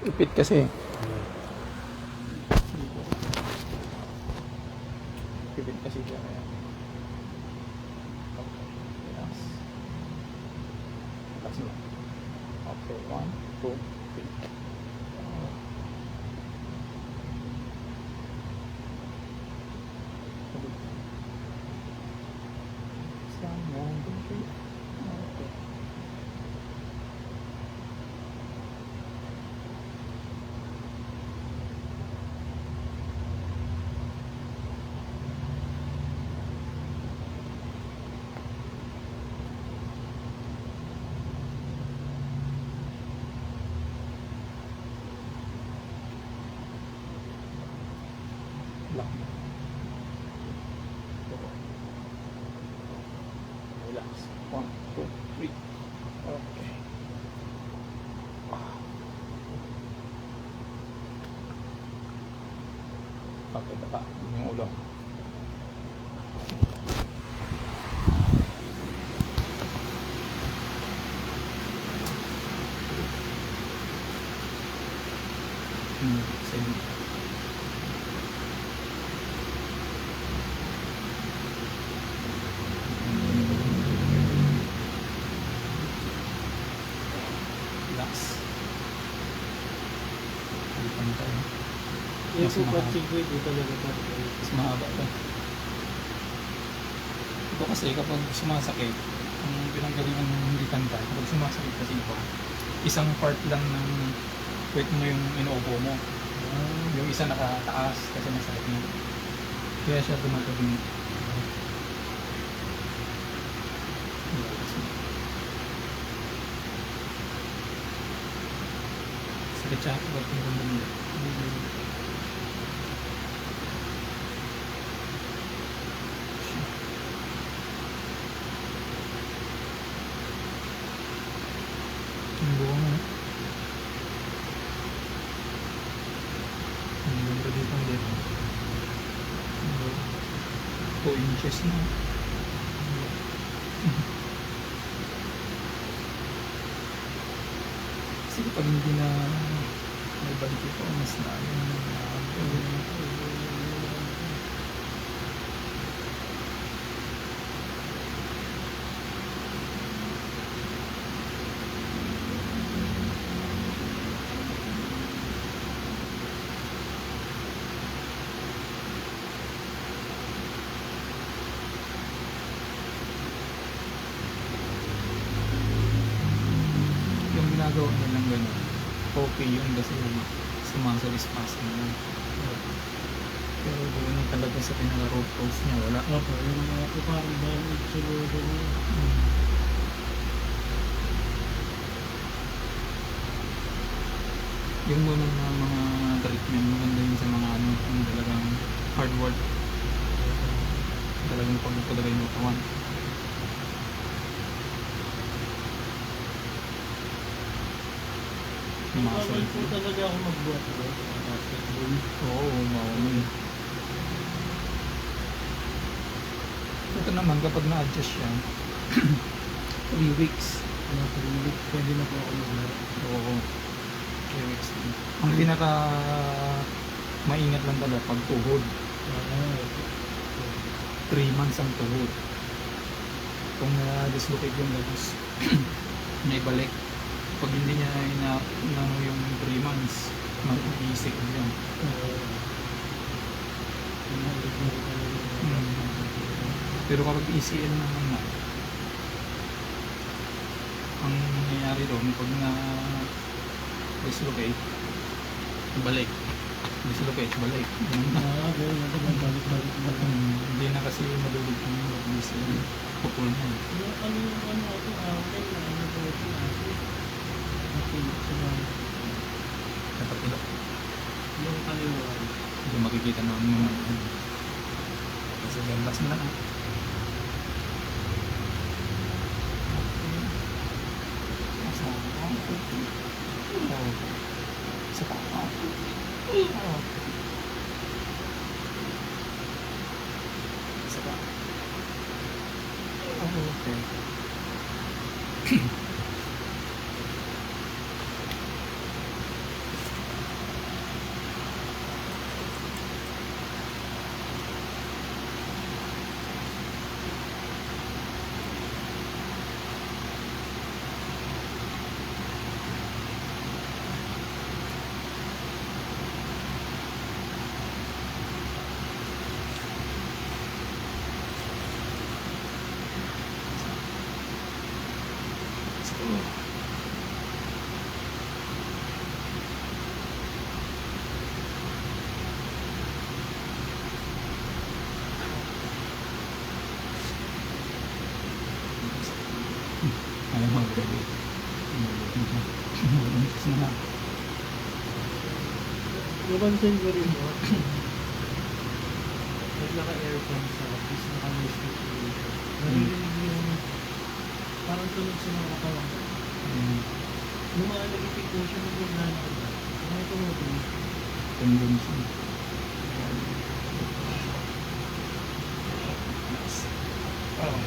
Ipit kasi. Ipit kasi siya. Okay. Relax. Relax mo. Okay. 1, 2, 3. Relax. 1, 2, 3. Okay. Okay, baba. Yung ulo. Same. Relax. Halipan tayo. Yung Mas po mahaba. patsing ko ito talaga pa. Mas mahaba to. Ito kasi kapag sumasakit, ang pinanggalingan ng hindi pantay, kapag sumasakit kasi ito, isang part lang ng weight mo yung inuupo mo. Yung isa nakataas kasi masakit mo. Kaya siya tumatagin. Sakit siya kapag pinaganda mo. Yung buka mo. Ang ganda dito ang dito. 2 inches na. Kasi kapag hindi na may balik ito, mas na yung ginagawa nilang gano'n. Okay yun kasi sumasal-spasm na. Pero doon talaga sa pinaka-root cause niya, wala. Opo, yung mga po parang dahil siguro niya. Yung mga treatment, maganda yun sa mga ano, yung talagang hard work. Talagang pagpapalagay mo kawan. Bawal po talaga ako magbuhat ko sa basketball. Oo, mawawal. Ito naman, kapag na-adjust siya, 3 weeks. Ano, pwede na po ako maglaro. Oo, 3 weeks. Ang pinaka maingat lang talaga pag tuhod. 3 months ang tuhod. Kung na-dislocate yung labos, naibalik. Pag hindi niya yung 3 months, mag-iisik yan. Pero kapag ECL naman na, ang nangyayari doon, pag na-dislocate, balik. Dislocate, balik. Hindi na kasi madulog yung ECL. Pupul mo. Ano ako, akin na ano po ito natin. Dapat ilo. Yung kaliwa. Hindi makikita naman mo naman. Kasi gambas na lang. Sa tao. Sa tao. Okay. Napansin ko rin mo. Pag naka-aircon sa office, naka-noise ventilation. Naririnig yung parang tunog sa mga katawan. Yung mga nag-ipik po siya ng gumana ko ba? Mga tumutunog. Tendency. Oh.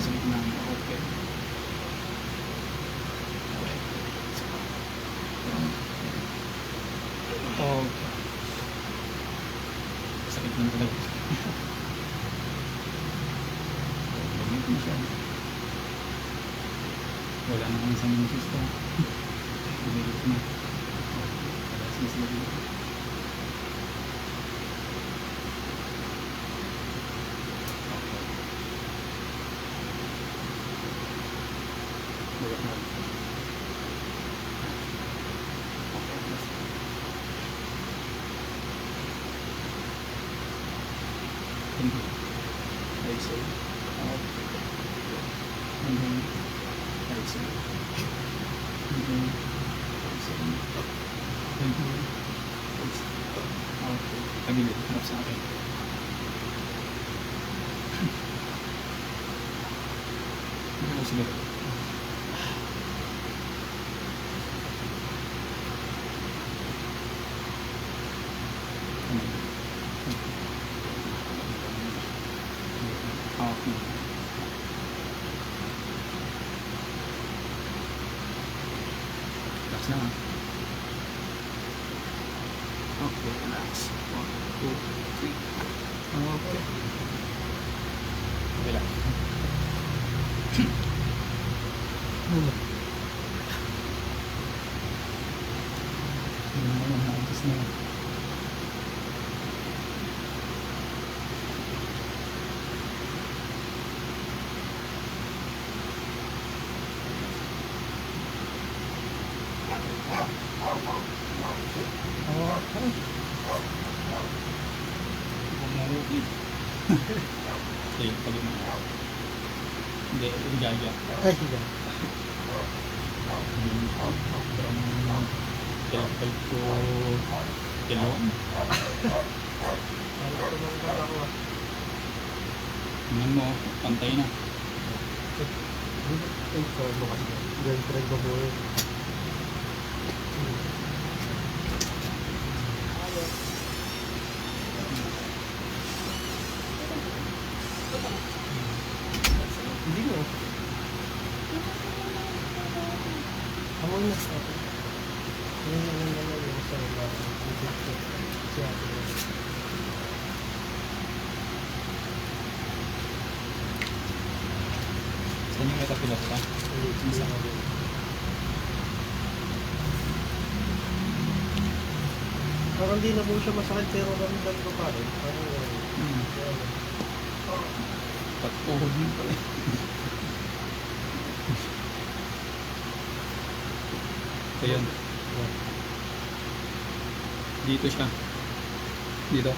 Sakit na. Okay. Okay. Sakit lang talaga. Ganito na siya. Wala na kami sa immune system. Umilit na. Alas na sila dito. Bulat na. Thank you. I say. And then I say. And then I say. Thank you. Okay. Tagilid. Harap sa akin. Ano sige? Okay. Relax na ha. Okay, relax. 1, 2, 3. Okay. Okay lang. Hindi naman na-adjust na yan. Okay. Huwag mo rugi. Okay, pagod na. Hindi, ligaya. Ay, sige. From Kelpel to Kelon. Ano tumangkal ako ah. Tingnan mo, pantay na. Ay, sorry mo kasi. Girlfriend ko po yun. Hindi mo. Ako na sa akin. Yun naman naman yung sa mga isip ko. Si ate ko. Saan yung metapilot ka? Hindi, isa ko din. Parang di na po siya masakit pero ramdam ko pa rin. Parang yan. Pag-uhod mo pala. So yun, dito siya. Dito.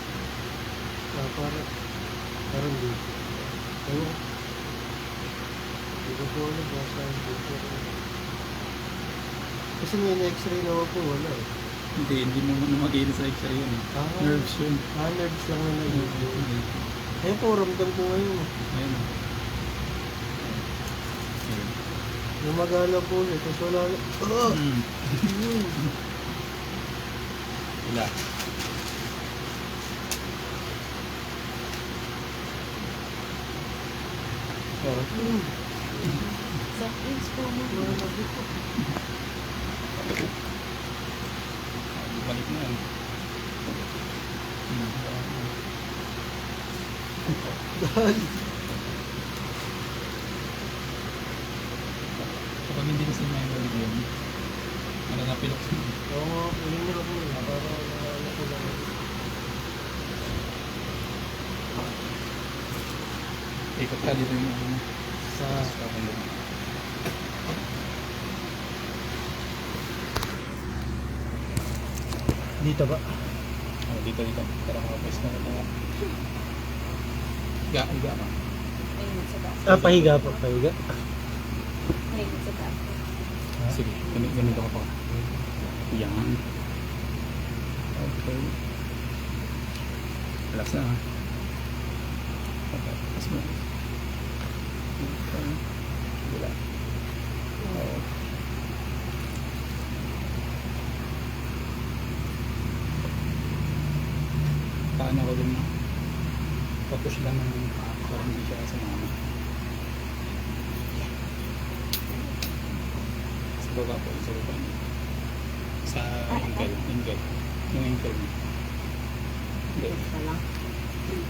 Parang dito. Ayun. Dito po ulit. Dito. Kasi may x-ray naman po wala eh. Hindi mo na mag-iin sa x-ray yun. Nerves yun. Nerves lang na nag-iin. Ayun po, ramdam ko ngayon. Ayun. Ayun. Lumagala po ulit. Tapos wala na. Wala. Sa kids po mo. Wala na dito. Balik na yan. Dahil. Kapag hindi kasi may balik yun, ano na pilok. Oo, uling nyo ako nila. Para ano ko lang. Ikot ka dito yung ano. Sa Sa banda. dito ba? Oh, dito. Para makapais na ito. Higa ka. Ayun, sa taas. Pahiga po, pahiga. Ayun, sa taas. Sige, ganito ka pa. Yan. Okay. Relax na ha. Okay, tapos mo. Okay. Wala. Okay. Paano ko din na papush lang ng paa para hindi siya sa mama. Sa baba po, sa baba niya. Sa ankle. Yung ankle mo. Hindi. Ito lang.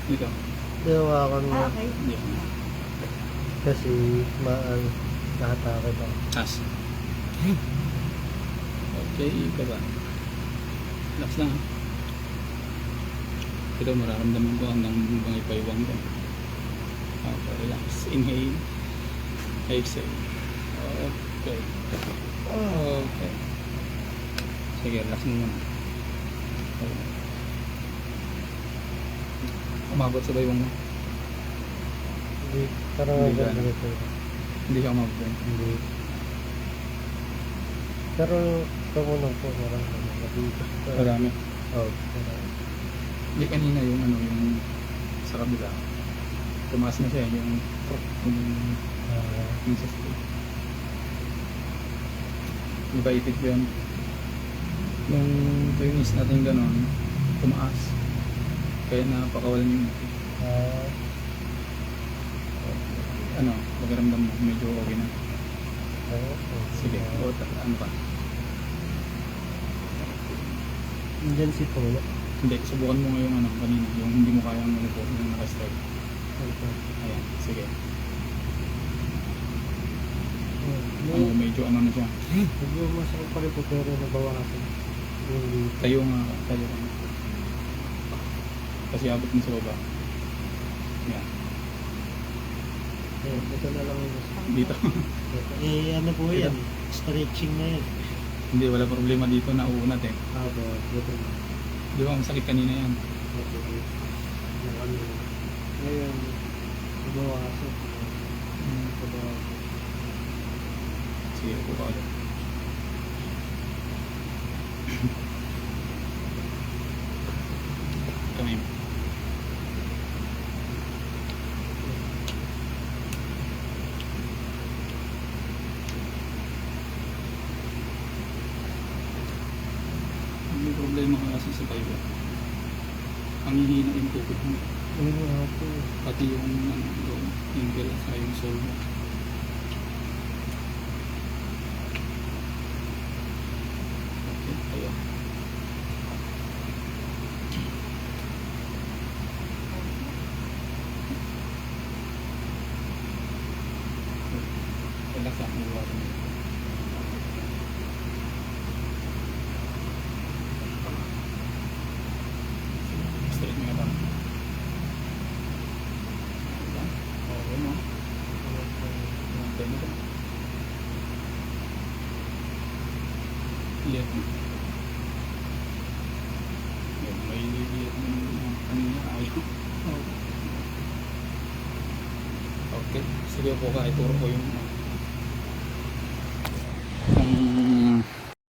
Dito. Hawakan mo. Okay. Hindi. Kasi nahatake ba? Taas. Okay, baba. Relax lang ha. Ito mararamdaman ko hanggang bang ipaiwang ko. Okay, relax. Inhale. Exhale. Okay. Okay. Sige, relax mo muna. Okay. Umabot sa baywang mo. Hindi. Parang Hindi ganito. ba? Hindi siya umabot. Hindi. Pero kamunang po marami dito. Marami. Oh, marami. Hindi kanina yung ano, yung sa kabila. Tumaas na siya yung yung sa state. Iba ipit ko yan. Nung trainees natin gano'n, tumaas. Kaya napakawalan yung ano, pagkaramdam mo, medyo okay na. Sige, ano pa? Diyan si Polo. Hindi, subukan mo ngayong ano, kanina, yung hindi mo kayang upo, yung naka-strike. Ayan, sige. Ano, medyo ano na siya. Medyo masakit pa rin po pero nabawasan. Yung dito. Tayo nga, tayo ka. Kasi abot mo sa baba. Yan, Ito na lang yung dito. ano po yan? Stretching na yan. Hindi, wala problema dito, nauunat eh. Dito na. Di ba, masakit kanina yan. Yung ano. Ngayon, nabawasan. Nabawasan. Sige, upo ka ulit. Kamay mo. May problema ka kasi sa bayo. Ang hihina yung tukod mo. Ano nga po? Pati yung ano, yung ankle at saka yung sole mo. Okay, kaya. Relax lang, iwasan mo. Straight mo yung bang. Okay mo. Okay mo ka. Lihat mo. Yan, may lihat mo yung kanina ayaw. Okay, sige po ka, ituro ko yung